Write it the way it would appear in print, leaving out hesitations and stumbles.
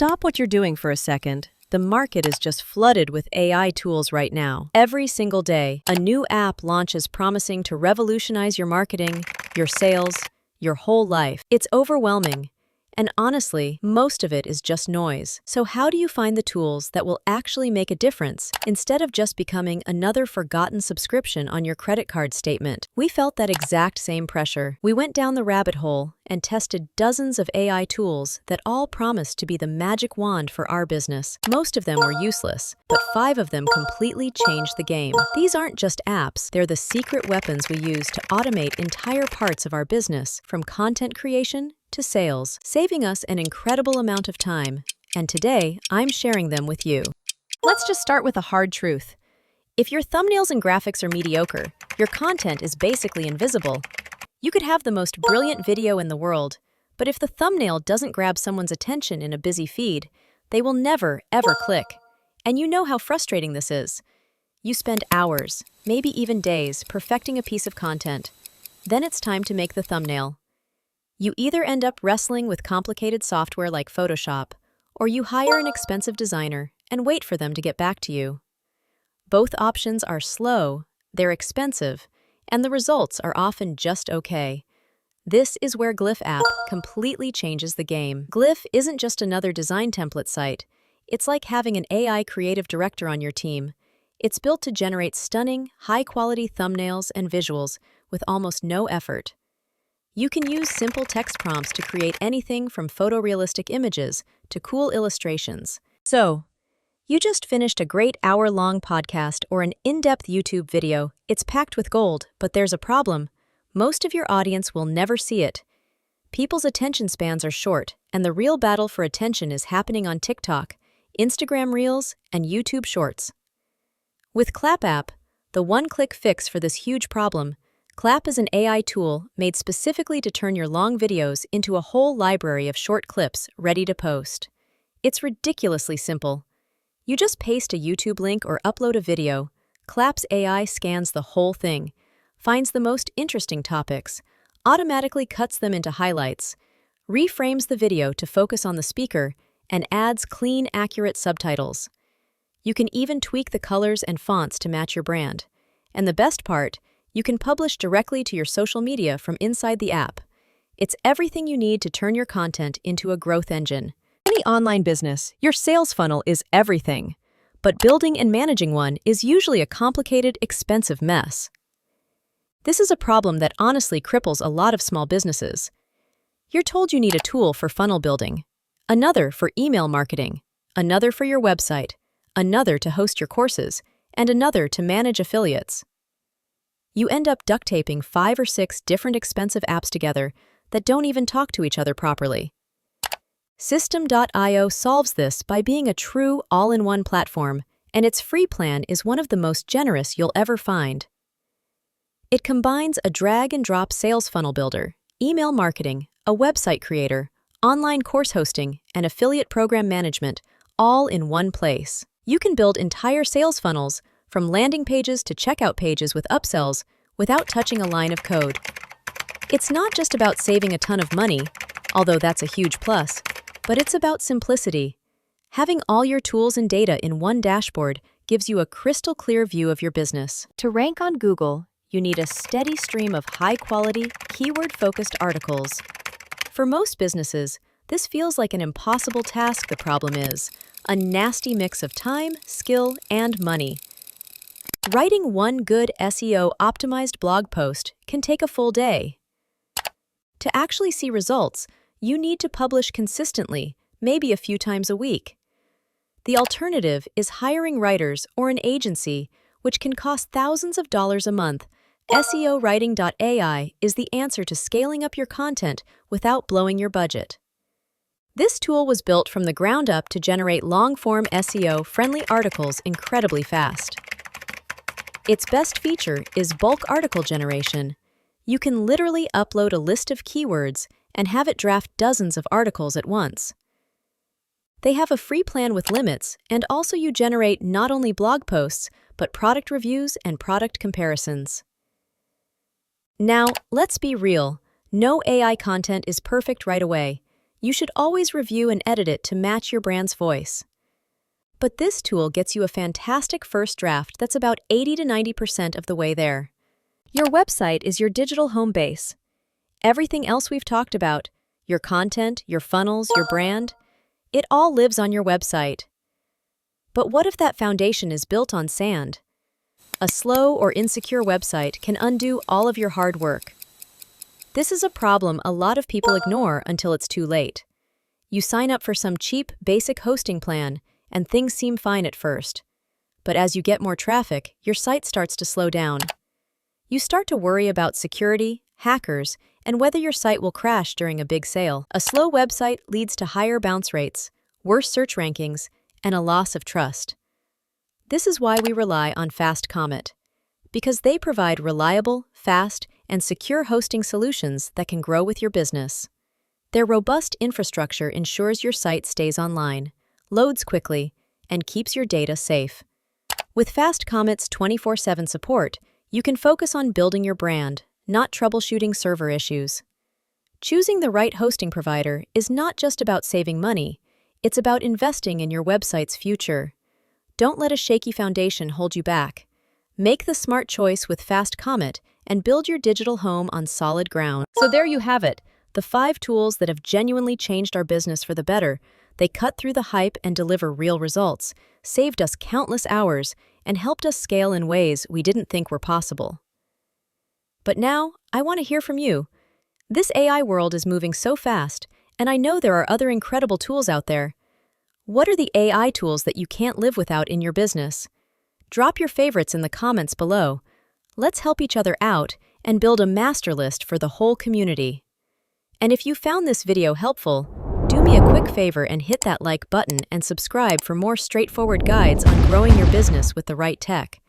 Stop what you're doing for a second. The market is just flooded with AI tools right now. Every single day, a new app launches promising to revolutionize your marketing, your sales, your whole life. It's overwhelming. And honestly, most of it is just noise. So how do you find the tools that will actually make a difference instead of just becoming another forgotten subscription on your credit card statement? We felt that exact same pressure. We went down the rabbit hole and tested dozens of AI tools that all promised to be the magic wand for our business. Most of them were useless, but 5 of them completely changed the game. These aren't just apps, they're the secret weapons we use to automate entire parts of our business, from content creation to sales, saving us an incredible amount of time. And today, I'm sharing them with you. Let's just start with a hard truth. If your thumbnails and graphics are mediocre, your content is basically invisible. You could have the most brilliant video in the world, but if the thumbnail doesn't grab someone's attention in a busy feed, they will never, ever click. And you know how frustrating this is. You spend hours, maybe even days, perfecting a piece of content. Then it's time to make the thumbnail. You either end up wrestling with complicated software like Photoshop, or you hire an expensive designer and wait for them to get back to you. Both options are slow, they're expensive, and the results are often just okay. This is where Glyph app completely changes the game. Glyph isn't just another design template site. It's like having an AI creative director on your team. It's built to generate stunning, high-quality thumbnails and visuals with almost no effort. You can use simple text prompts to create anything from photorealistic images to cool illustrations. So, you just finished a great hour-long podcast or an in-depth YouTube video. It's packed with gold, but there's a problem. Most of your audience will never see it. People's attention spans are short, and the real battle for attention is happening on TikTok, Instagram Reels, and YouTube Shorts. With Clap app, the one-click fix for this huge problem, Clap is an AI tool made specifically to turn your long videos into a whole library of short clips ready to post. It's ridiculously simple. You just paste a YouTube link or upload a video. Clap's AI scans the whole thing, finds the most interesting topics, automatically cuts them into highlights, reframes the video to focus on the speaker, and adds clean, accurate subtitles. You can even tweak the colors and fonts to match your brand. And the best part, you can publish directly to your social media from inside the app. It's everything you need to turn your content into a growth engine. In any online business, your sales funnel is everything. But building and managing one is usually a complicated, expensive mess. This is a problem that honestly cripples a lot of small businesses. You're told you need a tool for funnel building, another for email marketing, another for your website, another to host your courses, and another to manage affiliates. You end up duct taping 5 or 6 different expensive apps together that don't even talk to each other properly. System.io solves this by being a true all-in-one platform, and its free plan is one of the most generous you'll ever find. It combines a drag-and-drop sales funnel builder, email marketing, a website creator, online course hosting, and affiliate program management, all in one place. You can build entire sales funnels, from landing pages to checkout pages with upsells, without touching a line of code. It's not just about saving a ton of money, although that's a huge plus, but it's about simplicity. Having all your tools and data in one dashboard gives you a crystal clear view of your business. To rank on Google, you need a steady stream of high-quality, keyword-focused articles. For most businesses, this feels like an impossible task. The problem is a nasty mix of time, skill, and money. Writing one good SEO-optimized blog post can take a full day. To actually see results, you need to publish consistently, maybe a few times a week. The alternative is hiring writers or an agency, which can cost thousands of dollars a month. SEOwriting.ai is the answer to scaling up your content without blowing your budget. This tool was built from the ground up to generate long-form SEO-friendly articles incredibly fast. Its best feature is bulk article generation. You can literally upload a list of keywords and have it draft dozens of articles at once. They have a free plan with limits, and also you generate not only blog posts, but product reviews and product comparisons. Now, let's be real. No AI content is perfect right away. You should always review and edit it to match your brand's voice. But this tool gets you a fantastic first draft that's about 80 to 90% of the way there. Your website is your digital home base. Everything else we've talked about, your content, your funnels, your brand, it all lives on your website. But what if that foundation is built on sand? A slow or insecure website can undo all of your hard work. This is a problem a lot of people ignore until it's too late. You sign up for some cheap, basic hosting plan, and things seem fine at first. But as you get more traffic, your site starts to slow down. You start to worry about security, hackers, and whether your site will crash during a big sale. A slow website leads to higher bounce rates, worse search rankings, and a loss of trust. This is why we rely on Fast Comet, because they provide reliable, fast, and secure hosting solutions that can grow with your business. Their robust infrastructure ensures your site stays online, loads quickly, and keeps your data safe. With Fast Comet's 24/7 support, you can focus on building your brand, not troubleshooting server issues. Choosing the right hosting provider is not just about saving money, it's about investing in your website's future. Don't let a shaky foundation hold you back. Make the smart choice with Fast Comet and build your digital home on solid ground. So there you have it, the 5 tools that have genuinely changed our business for the better. They cut through the hype and deliver real results, saved us countless hours, and helped us scale in ways we didn't think were possible. But now, I want to hear from you. This AI world is moving so fast, and I know there are other incredible tools out there. What are the AI tools that you can't live without in your business? Drop your favorites in the comments below. Let's help each other out and build a master list for the whole community. And if you found this video helpful, do me a quick favor and hit that like button and subscribe for more straightforward guides on growing your business with the right tech.